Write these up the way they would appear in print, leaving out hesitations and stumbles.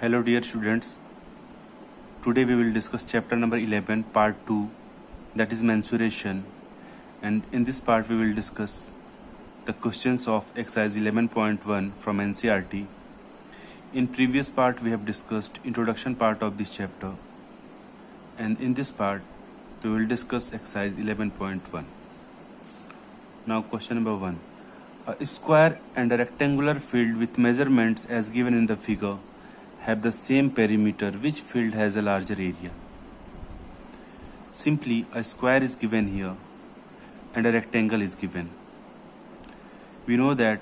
Hello dear students, today we will discuss chapter number 11 part 2, that is mensuration, and in this part we will discuss the questions of exercise 11.1 from NCERT. In previous part we have discussed introduction part of this chapter, and in this part we will discuss exercise 11.1. Now question number 1. A square and a rectangular field with measurements as given in the figure have the same perimeter. Which field has a larger area? Simply, a square is given here and a rectangle is given. We know that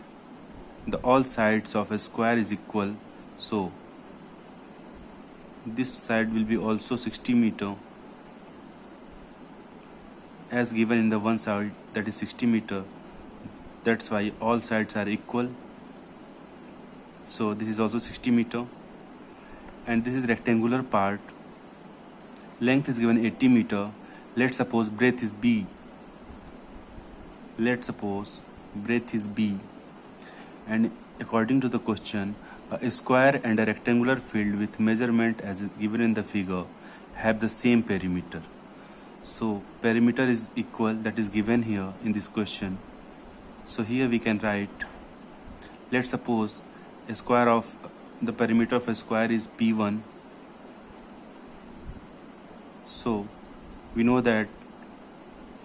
all sides of a square is equal, so this side will be also 60 meter as given in the one side, that is 60 meter. That's why all sides are equal. So this is also 60 meter. And this is rectangular part. Length is given 80 meter. Let's suppose breadth is B. And according to the question, a square and a rectangular field with measurement as given in the figure have the same perimeter. So perimeter is equal, that is given here in this question. So here we can write, let's suppose the perimeter of a square is P1. So we know that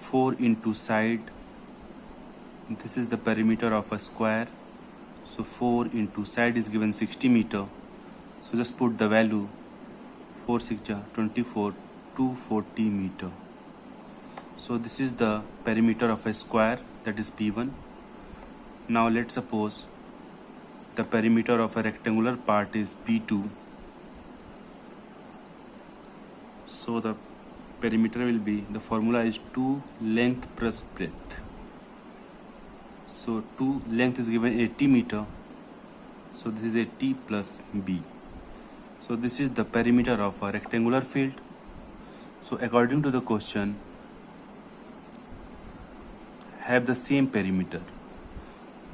4 into side, this is the perimeter of a square. So 4 into side is given 60 meter. So just put the value, 4 6 24, 240 meter. So this is the perimeter of a square, that is P1. Now let's suppose the perimeter of a rectangular part is P2. So the perimeter will be, the formula is 2 length plus breadth. So 2 length is given 80 meter. So this is 80 plus B. So this is the perimeter of a rectangular field. So according to the question, have the same perimeter.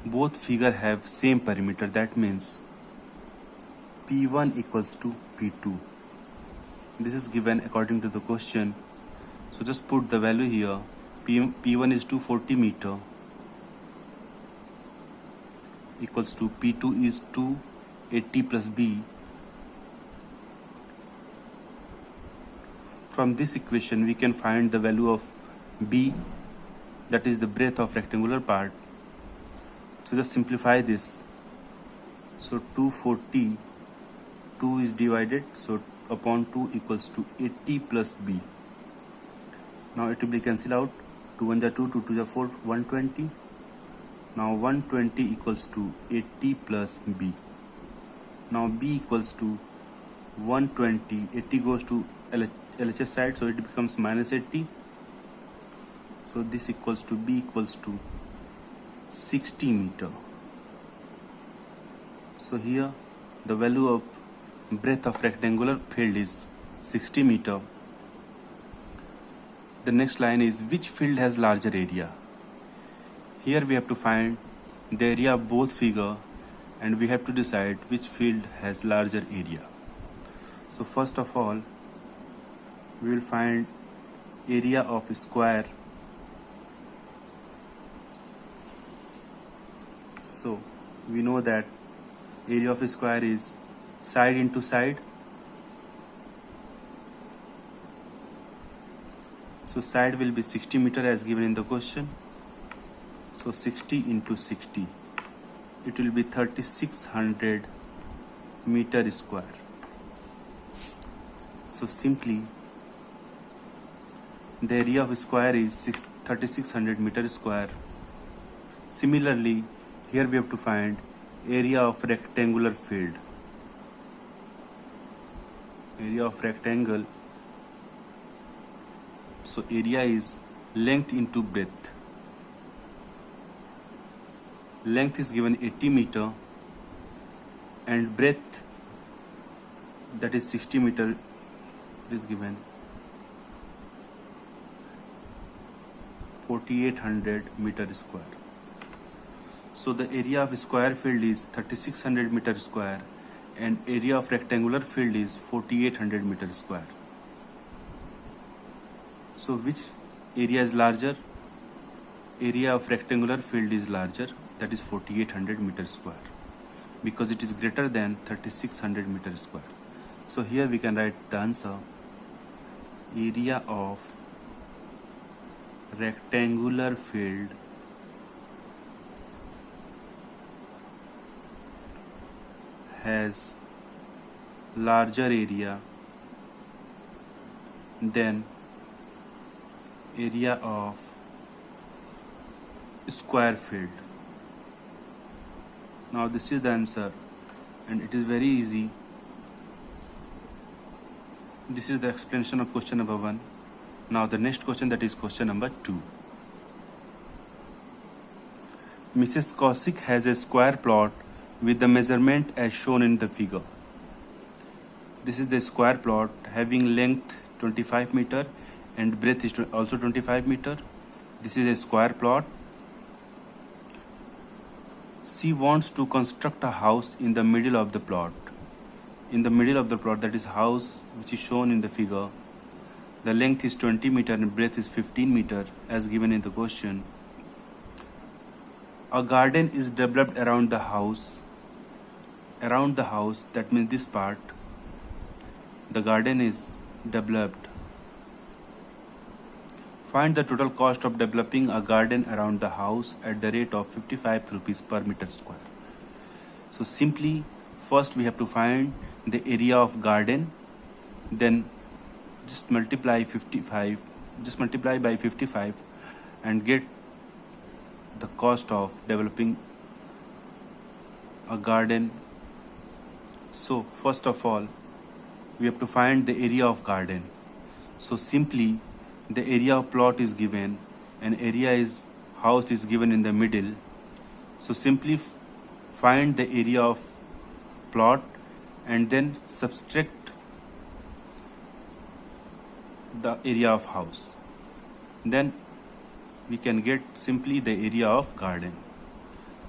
Both figure have same perimeter. That means P1 equals to P2. This is given according to the question. So just put the value here. P1 is 240 meter equals to P2 is 280 plus B. From this equation we can find the value of B, that is the breadth of rectangular part. So just simplify this. So 240, 2 is divided, so upon 2 equals to 80 plus B. Now it will be cancelled out. 2 1 is 2, 2 2 is 4, 120. Now 120 equals to 80 plus B. Now B equals to 120. 80 goes to LHS side, so it becomes minus 80. So this equals to B equals to 60 meter. So here the value of breadth of rectangular field is 60 meter. The next line is, which field has larger area? Here we have to find the area of both figure and we have to decide which field has larger area. So first of all we will find area of a square. So we know that area of a square is side into side. So side will be 60 meter as given in the question. So 60 into 60, it will be 3600 meter square. So simply the area of a square is 3600 meter square. Similarly, here we have to find area of rectangular field. Area of rectangle. So area is length into breadth. Length is given 80 meter and breadth, that is 60 meter, is given 4800 meter square. So the area of square field is 3600 meter square and area of rectangular field is 4800 meter square. So which area is larger? Area of rectangular field is larger, that is 4800 meter square, because it is greater than 3600 meter square. So here we can write the answer: area of rectangular field has larger area than area of square field. Now this is the answer, and it is very easy. This is the explanation of question number 1. Now the next question, that is question number 2. Mrs. Kaushik has a square plot with the measurement as shown in the figure. This is the square plot having length 25 meter and breadth is also 25 meter. This is a square plot. She wants to construct a house in the middle of the plot. In the middle of the plot, that is house which is shown in the figure. The length is 20 meter and breadth is 15 meter as given in the question. A garden is developed around the house. Around the house, that means this part. The garden is developed. Find the total cost of developing a garden around the house at the rate of 55 rupees per meter square. So simply, first we have to find the area of garden, then just multiply by 55 and get the cost of developing a garden. So first of all, we have to find the area of garden. So simply, the area of plot is given and area is house is given in the middle. So simply find the area of plot and then subtract the area of house. Then we can get simply the area of garden.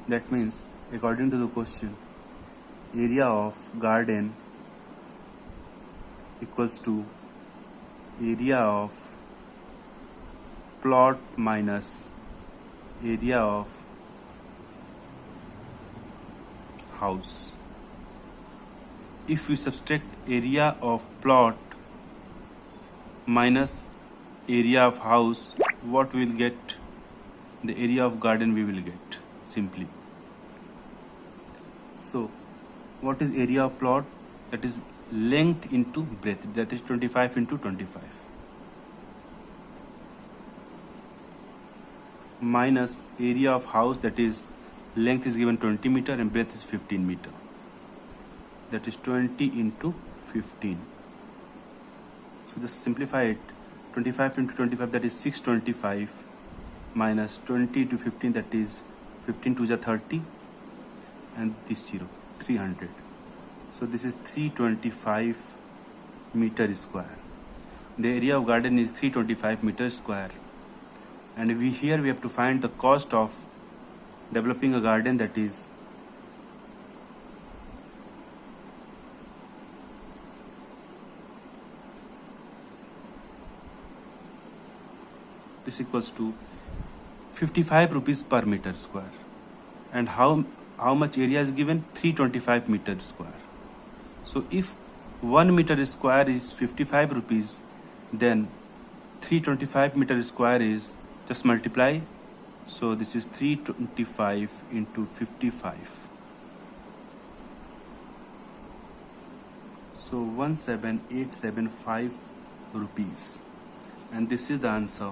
That means, according to the question, area of garden equals to area of plot minus area of house. If we subtract area of plot minus area of house, what we will get? The area of garden we will get simply. So what is area of plot? That is length into breadth, that is 25 into 25, minus area of house, that is length is given 20 meter and breadth is 15 meter, that is 20 into 15. So just simplify it. 25 into 25, that is 625, minus 20 to 15, that is 15 to the 30, and this 0, 300. So this is 325 meter square. The area of garden is 325 meter square. And here we have to find the cost of developing a garden, that is this equals to 55 rupees per meter square. And how much area is given? 325 meter square. So if 1 meter square is 55 rupees, then 325 meter square is, just multiply. So this is 325 into 55. So 17875 rupees. And this is the answer.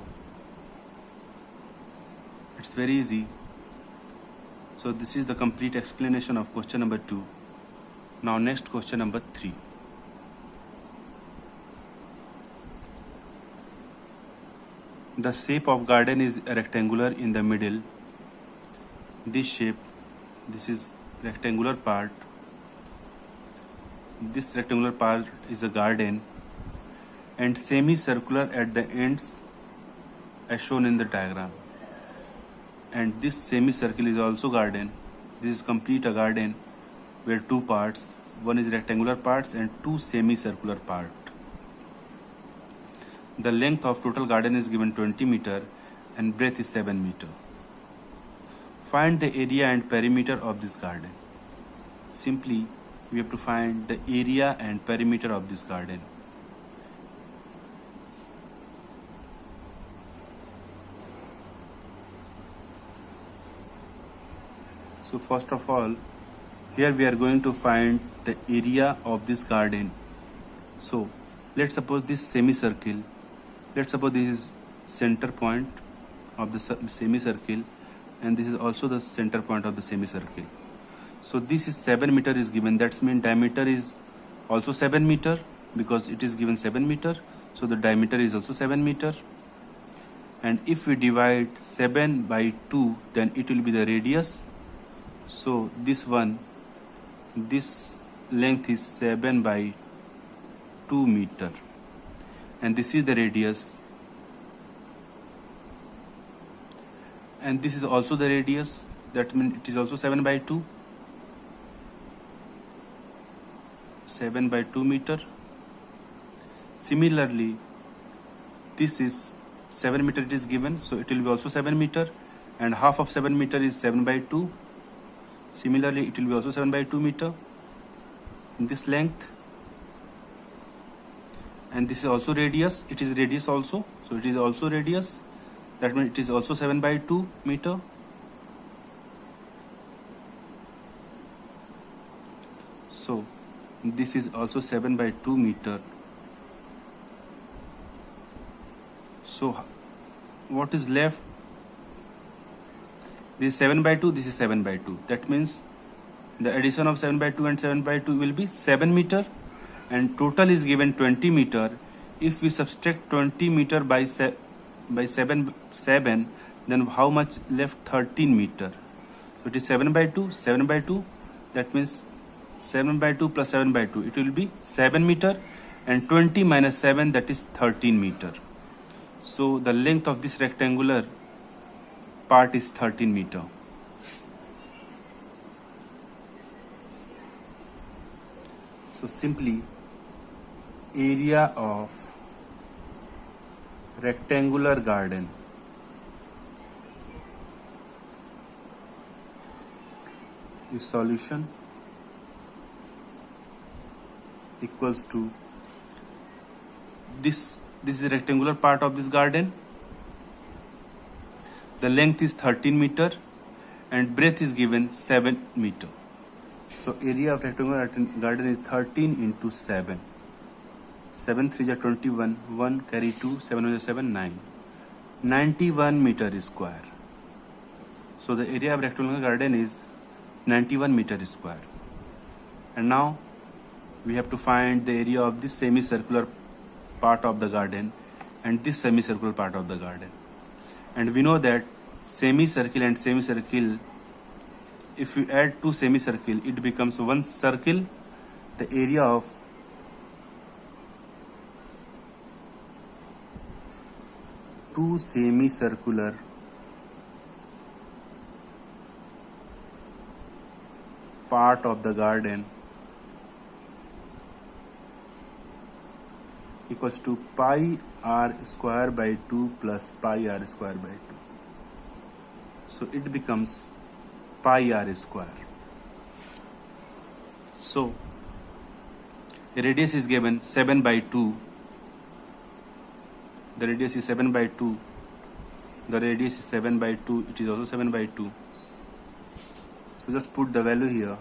It's very easy. So this is the complete explanation of question number 2. Now next, question number 3. The shape of garden is rectangular in the middle. This shape, this is rectangular part. This rectangular part is a garden, and semicircular at the ends as shown in the diagram. And this semicircle is also garden. This is complete a garden where two parts, one is rectangular parts and two semicircular part. The length of total garden is given 20 meter and breadth is 7 meter. Find the area and perimeter of this garden. Simply, we have to find the area and perimeter of this garden. So first of all, here we are going to find the area of this garden. So let's suppose this semicircle, let's suppose this is center point of the semicircle and this is also the center point of the semicircle. So this is 7 meter is given, that means diameter is also 7 meter because it is given 7 meter. So the diameter is also 7 meter. And if we divide 7 by 2, then it will be the radius. So this length is 7 by 2 meter and this is the radius, and this is also the radius, that means it is also 7 by 2 meter. Similarly, this is 7 meter it is given, so it will be also 7 meter, and half of 7 meter is 7 by 2. Similarly, it will be also 7 by 2 meter in this length, and this is also radius, it is radius also, so it is also radius, that means it is also 7 by 2 meter. So this is also 7 by 2 meter. So what is left? This is 7 by 2, this is 7 by 2. That means the addition of 7 by 2 and 7 by 2 will be 7 meter, and total is given 20 meter. If we subtract 20 meter by 7, then how much left? 13 meter. So it is 7 by 2, 7 by 2. That means 7 by 2 plus 7 by 2. It will be 7 meter, and 20 minus 7, that is 13 meter. So the length of this rectangular part is 13 meter. So simply, area of rectangular garden is solution equals to this is a rectangular part of this garden. The length is 13 meter and breadth is given 7 meter. So area of rectangular garden is 13 into 7. 7 3 is 21, 1 carry 2, 7 is 7, 9. 91 meter square. So the area of rectangular garden is 91 meter square. And now we have to find the area of this semicircular part of the garden and this semicircular part of the garden. And we know that semicircle and semicircle, if you add two semicircle, it becomes one circle. The area of two semicircular part of the garden equals to pi r square by 2 plus pi r square by 2. So it becomes pi r square. So radius is given 7 by 2. The radius is 7 by 2. The radius is 7 by 2. It is also 7 by 2. So just put the value here.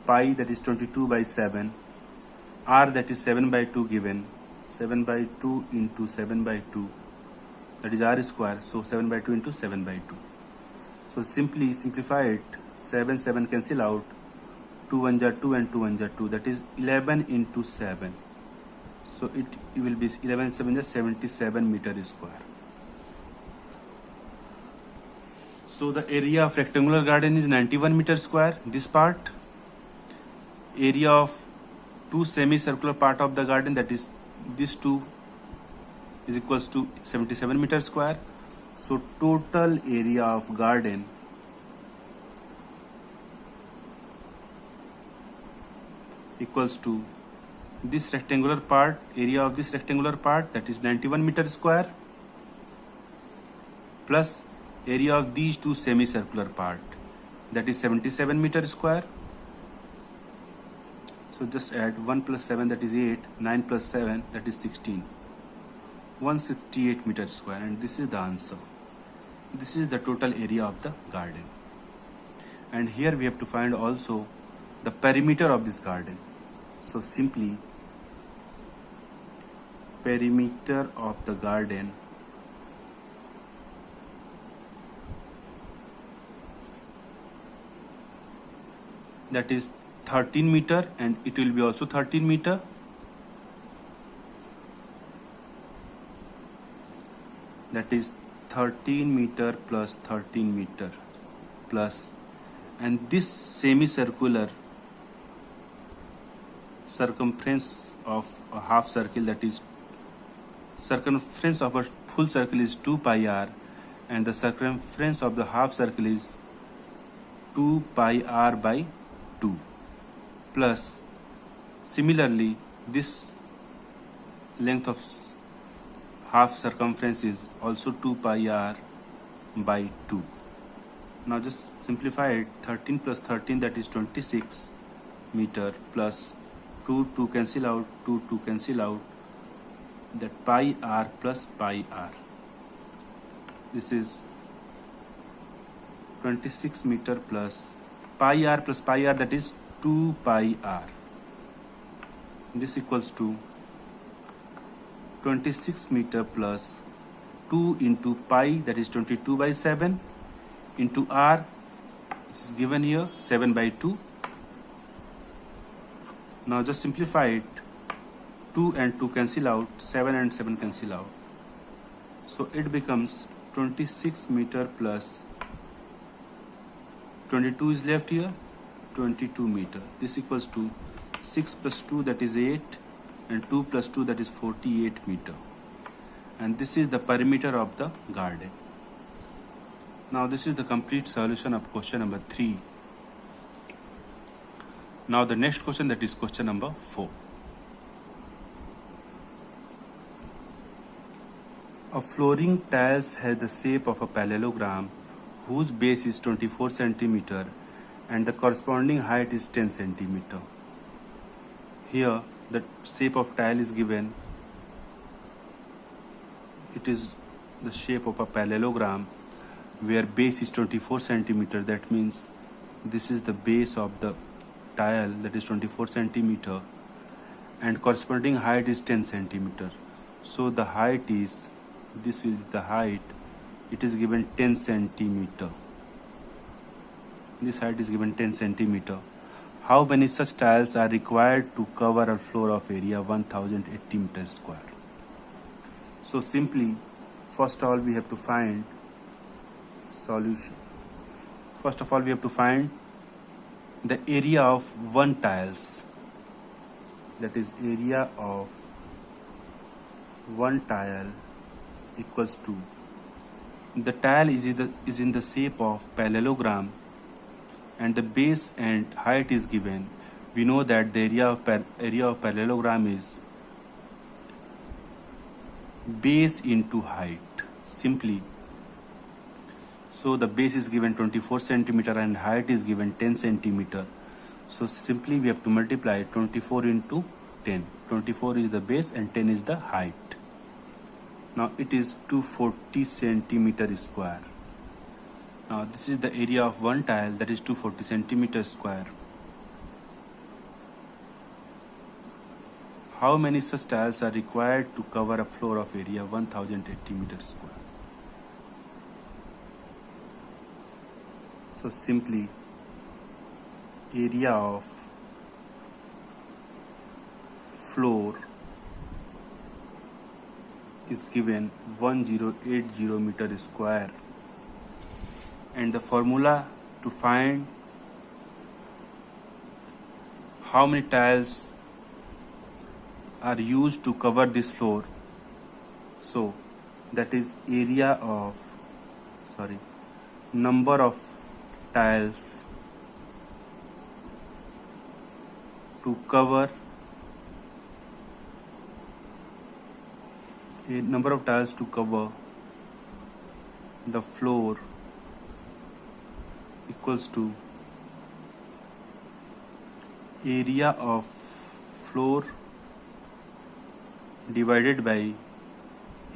Pi, that is 22 by 7. R, that is 7 by 2 given. 7 by 2 into 7 by 2. That is r square. So 7 by 2 into 7 by 2. So simply simplify it. 7 7 cancel out. 2 1 are 2 and 2 1 are 2. That is 11 into 7. So it will be 11 7 is 77 meter square. So the area of rectangular garden is 91 meter square. This part. Area of two semicircular part of the garden, that is this two, is equals to 77 meter square. So total area of garden equals to this rectangular part, area of this rectangular part, that is 91 meter square, plus area of these two semicircular part, that is 77 meter square. So just add 1 plus 7, that is 8, 9 plus 7, that is 16, 168 meter square, and this is the answer. This is the total area of the garden. And here we have to find also the perimeter of this garden. So simply perimeter of the garden that is 13 meter, and it will be also 13 meter. That is 13 meter plus 13 meter plus, and this semicircular circumference of a half circle, that is circumference of a full circle is 2 pi r, and the circumference of the half circle is 2 pi r by 2, plus similarly this length of half circumference is also 2 pi r by 2. Now just simplify it. 13 plus 13, that is 26 meter, plus 2 cancel out, 2 cancel out, that pi r plus pi r. This is 26 meter plus pi r, that is 2 pi r. This equals to 26 meter plus 2 into pi, that is 22 by 7, into r, which is given here, 7 by 2. Now just simplify it. 2 and 2 cancel out, 7 and 7 cancel out. So it becomes 26 meter plus 22 is left here, 22 meter. This equals to 6 plus 2, that is 8, and 2 plus 2, that is 48 meter. And this is the perimeter of the garden. Now this is the complete solution of question number 3. Now the next question, that is question number 4. A flooring tiles has the shape of a parallelogram whose base is 24 centimeter and the corresponding height is 10 centimeter. Here the shape of tile is given. It is the shape of a parallelogram where base is 24 centimeter. That means this is the base of the tile, that is 24 centimeter, and corresponding height is 10 centimeter. So the height is, this is the height, it is given 10 centimeter. This height is given 10 centimeter. How many such tiles are required to cover a floor of area 1080 meter square? So simply, first of all, we have to find solution. First of all, we have to find the area of one tiles. That is, area of one tile equals to, the tile is in the shape of parallelogram and the base and height is given. We know that the area of parallelogram is base into height, simply. So the base is given 24 centimeter and height is given 10 centimeter. So simply we have to multiply 24 into 10. 24 is the base and 10 is the height. Now it is 240 centimeter square. Now this is the area of one tile, that is 240 centimeter square. How many such tiles are required to cover a floor of area 1080 meter square? So simply, area of floor is given 1080 meter square, and the formula to find how many tiles are used to cover this floor, so that is area of, number of tiles to cover a number of tiles to cover the floor equals to area of floor divided by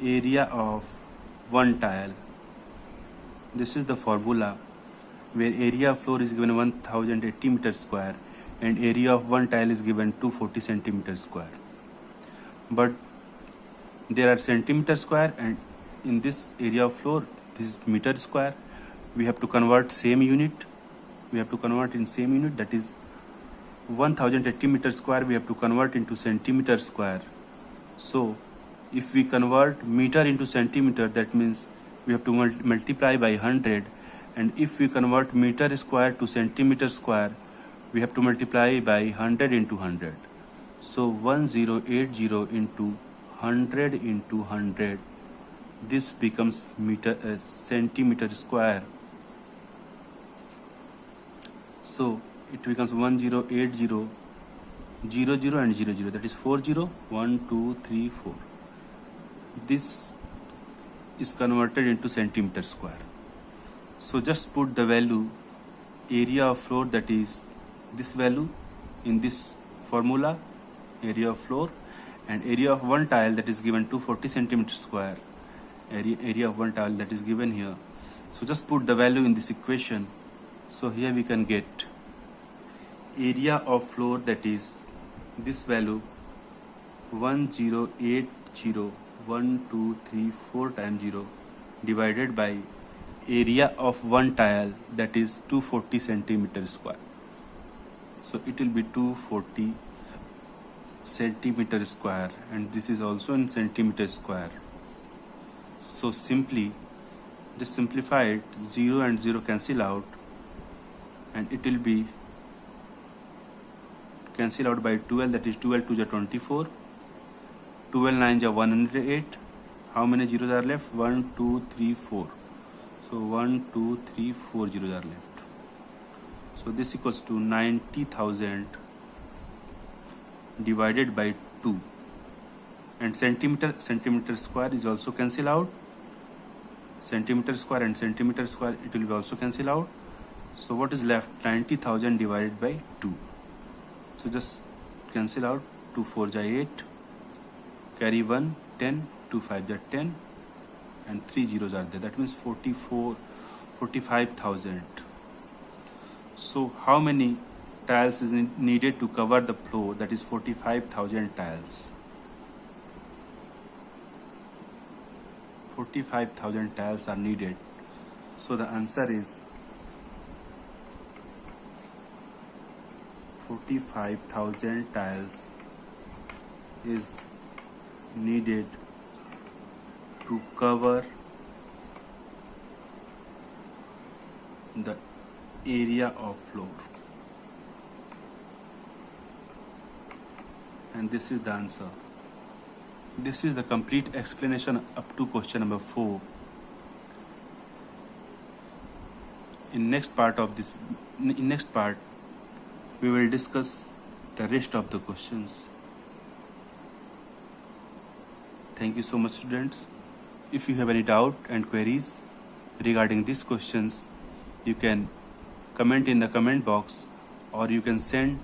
area of one tile. This is the formula where area of floor is given 1080 meters square and area of one tile is given 240 centimeters square. But there are centimeter square, and in this area of floor this is meter square. We have to convert same unit. We have to convert in same unit, that is 1080 meters square we have to convert into centimeter square. So if we convert meter into centimeter, that means we have to multiply by 100, and if we convert meter square to centimeter square, we have to multiply by 100 into 100. So 1080 into 100 into 100, this becomes centimeter square. So it becomes 1080 00 and 00, that is 40 1 2 3 4. This is converted into centimeter square. So just put the value area of floor, that is this value, in this formula, area of floor, and area of one tile, that is given 240 centimeter square, area of one tile that is given here. So just put the value in this equation. So here we can get area of floor, that is this value 1080 1 2 3 4 times 0 divided by area of one tile, that is 240 centimeter square. So it will be 240 centimeter square, and this is also in centimeter square. So simply just simplify it, 0 and 0 cancel out, and it will be cancel out by 12, that is 12 to the 24, 12 9 ja 108. How many zeros are left? 1 2 3 4. So 1 2 3 4 zeros are left. So this equals to 90,000 divided by 2, and centimeter square is also cancel out. Centimeter square and centimeter square, it will be also cancel out. So what is left? 90,000 divided by 2. So just cancel out. 2 4 ja 8, carry 1 10, 2 5 ja 10, and 3 zeros are there. That means 45,000. So how many tiles is needed to cover the floor? That is 45,000 tiles. 45,000 tiles are needed. So the answer is 45,000 tiles is needed to cover the area of floor. And this is the answer. This is the complete explanation up to question number 4. In next part, we will discuss the rest of the questions. Thank you so much, students. If you have any doubt and queries regarding these questions, you can comment in the comment box, or you can send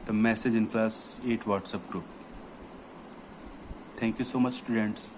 the message in class 8 WhatsApp group. Thank you so much, students.